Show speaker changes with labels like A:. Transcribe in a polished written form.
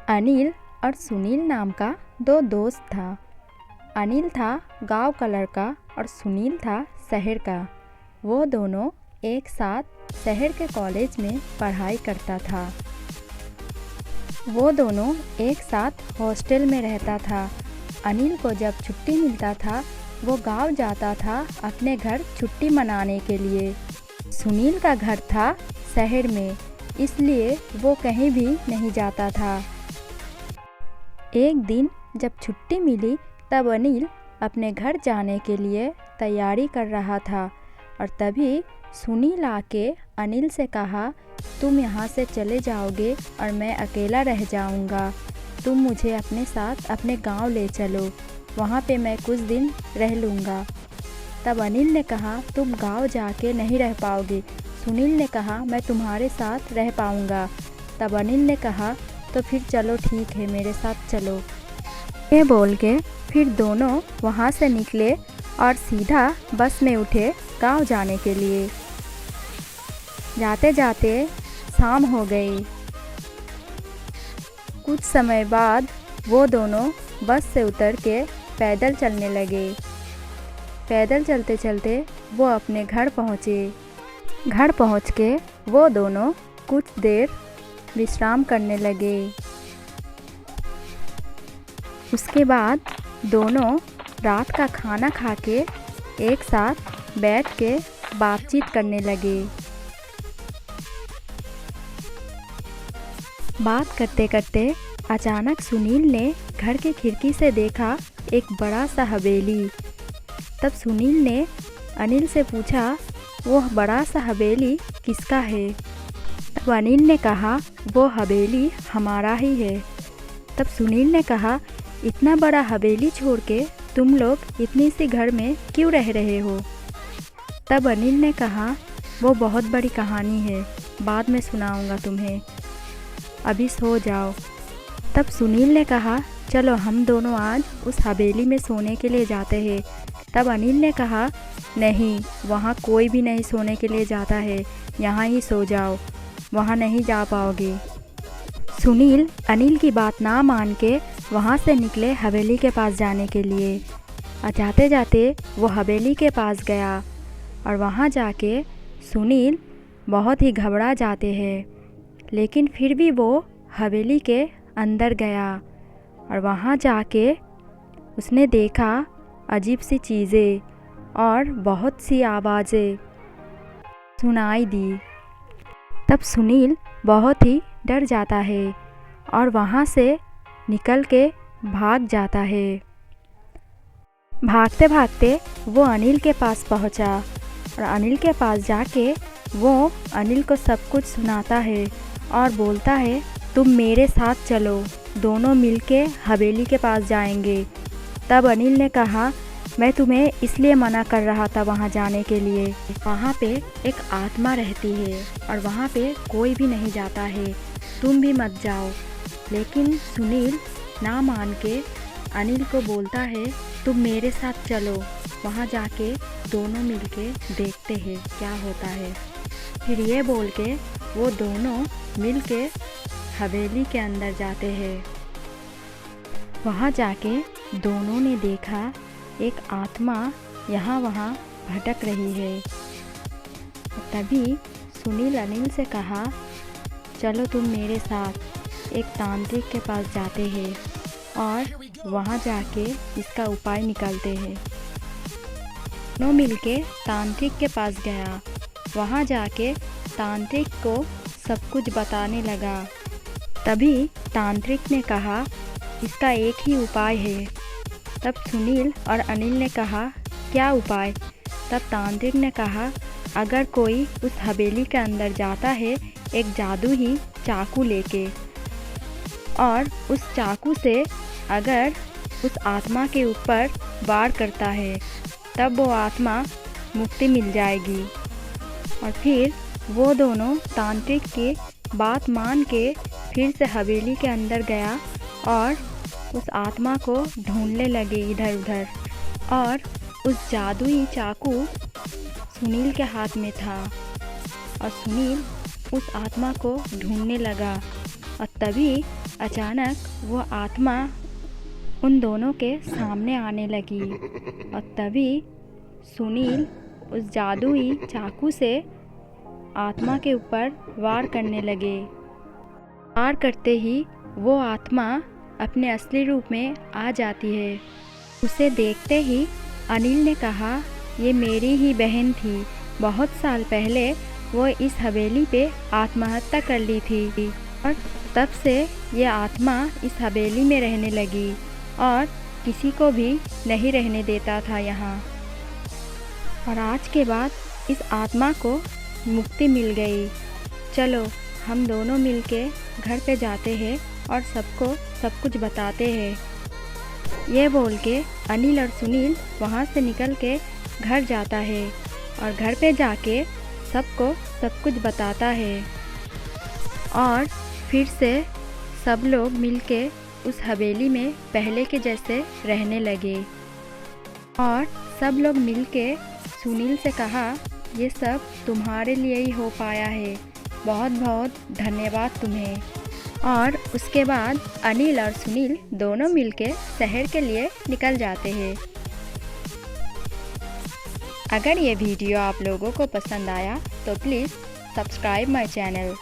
A: अनिल और सुनील नाम का दो दोस्त था। अनिल था गांव का लड़का और सुनील था शहर का। वो दोनों एक साथ शहर के कॉलेज में पढ़ाई करता था। वो दोनों एक साथ हॉस्टल में रहता था। अनिल को जब छुट्टी मिलता था वो गांव जाता था अपने घर छुट्टी मनाने के लिए। सुनील का घर था शहर में, इसलिए वो कहीं भी नहीं जाता था। एक दिन जब छुट्टी मिली तब अनिल अपने घर जाने के लिए तैयारी कर रहा था और तभी सुनील आके अनिल से कहा, तुम यहाँ से चले जाओगे और मैं अकेला रह जाऊँगा। तुम मुझे अपने साथ अपने गांव ले चलो, वहाँ पे मैं कुछ दिन रह लूँगा। तब अनिल ने कहा, तुम गांव जाके नहीं रह पाओगे। सुनील ने कहा, मैं तुम्हारे साथ रह पाऊँगा। तब अनिल ने कहा, तो फिर चलो ठीक है, मेरे साथ चलो। ये बोल के फिर दोनों वहाँ से निकले और सीधा बस में उठे गांव जाने के लिए। जाते जाते शाम हो गई। कुछ समय बाद वो दोनों बस से उतर के पैदल चलने लगे। पैदल चलते चलते वो अपने घर पहुँचे। घर पहुँच के वो दोनों कुछ देर विश्राम करने लगे। उसके बाद दोनों रात का खाना खा के एक साथ बैठ के बातचीत करने लगे। बात करते करते अचानक सुनील ने घर की खिड़की से देखा एक बड़ा सा हवेली। तब सुनील ने अनिल से पूछा, वो बड़ा सा हवेली किसका है? तब अनिल ने कहा, वो हवेली हमारा ही है। तब सुनील ने कहा, इतना बड़ा हवेली छोड़ के तुम लोग इतनी सी घर में क्यों रह रहे हो? तब अनिल ने कहा, वो बहुत बड़ी कहानी है, बाद में सुनाऊंगा तुम्हें, अभी सो जाओ। तब सुनील ने कहा, चलो हम दोनों आज उस हवेली में सोने के लिए जाते हैं। तब अनिल ने कहा, नहीं, वहाँ कोई भी नहीं सोने के लिए जाता है, यहाँ ही सो जाओ, वहाँ नहीं जा पाओगे। सुनील अनिल की बात ना मान के वहाँ से निकले हवेली के पास जाने के लिए। जाते जाते वो हवेली के पास गया और वहाँ जाके सुनील बहुत ही घबरा जाते हैं, लेकिन फिर भी वो हवेली के अंदर गया और वहाँ जाके उसने देखा अजीब सी चीज़ें और बहुत सी आवाज़ें सुनाई दी। तब सुनील बहुत ही डर जाता है और वहाँ से निकल के भाग जाता है। भागते भागते वो अनिल के पास पहुँचा और अनिल के पास जाके वो अनिल को सब कुछ सुनाता है और बोलता है, तुम मेरे साथ चलो, दोनों मिलके हवेली के पास जाएंगे। तब अनिल ने कहा, मैं तुम्हें इसलिए मना कर रहा था वहाँ जाने के लिए, वहाँ पे एक आत्मा रहती है और वहाँ पे कोई भी नहीं जाता है, तुम भी मत जाओ। लेकिन सुनील ना मान के अनिल को बोलता है, तुम मेरे साथ चलो, वहाँ जाके दोनों मिलके देखते हैं क्या होता है। फिर ये बोल के वो दोनों मिलके हवेली के अंदर जाते हैं। वहाँ जाके दोनों ने देखा एक आत्मा यहाँ वहाँ भटक रही है। तभी सुनील अनिल से कहा, चलो तुम मेरे साथ एक तांत्रिक के पास जाते हैं और वहाँ जाके इसका उपाय निकालते हैं। दोनों मिलके तांत्रिक के पास गया। वहाँ जाके तांत्रिक को सब कुछ बताने लगा। तभी तांत्रिक ने कहा, इसका एक ही उपाय है। तब सुनील और अनिल ने कहा, क्या उपाय? तब तांत्रिक ने कहा, अगर कोई उस हवेली के अंदर जाता है एक जादू ही चाकू लेके, और उस चाकू से अगर उस आत्मा के ऊपर वार करता है तब वो आत्मा मुक्ति मिल जाएगी। और फिर वो दोनों तांत्रिक की बात मान के फिर से हवेली के अंदर गया और उस आत्मा को ढूंढने लगे इधर उधर, और उस जादुई चाकू सुनील के हाथ में था और सुनील उस आत्मा को ढूंढने लगा। और तभी अचानक वो आत्मा उन दोनों के सामने आने लगी और तभी सुनील उस जादुई चाकू से आत्मा के ऊपर वार करने लगे। वार करते ही वो आत्मा अपने असली रूप में आ जाती है। उसे देखते ही अनिल ने कहा, ये मेरी ही बहन थी। बहुत साल पहले वो इस हवेली पे आत्महत्या कर ली थी और तब से ये आत्मा इस हवेली में रहने लगी और किसी को भी नहीं रहने देता था यहाँ। और आज के बाद इस आत्मा को मुक्ति मिल गई। चलो हम दोनों मिलके घर पे जाते हैं और सबको सब कुछ बताते हैं। ये बोल के अनिल और सुनील वहाँ से निकल के घर जाता है और घर पे जाके सबको सब कुछ बताता है और फिर से सब लोग मिलके उस हवेली में पहले के जैसे रहने लगे। और सब लोग मिलके सुनील से कहा, ये सब तुम्हारे लिए ही हो पाया है, बहुत बहुत धन्यवाद तुम्हें। और उसके बाद अनिल और सुनील दोनों मिलके शहर के लिए निकल जाते हैं। अगर ये वीडियो आप लोगों को पसंद आया तो प्लीज़ सब्सक्राइब माय चैनल।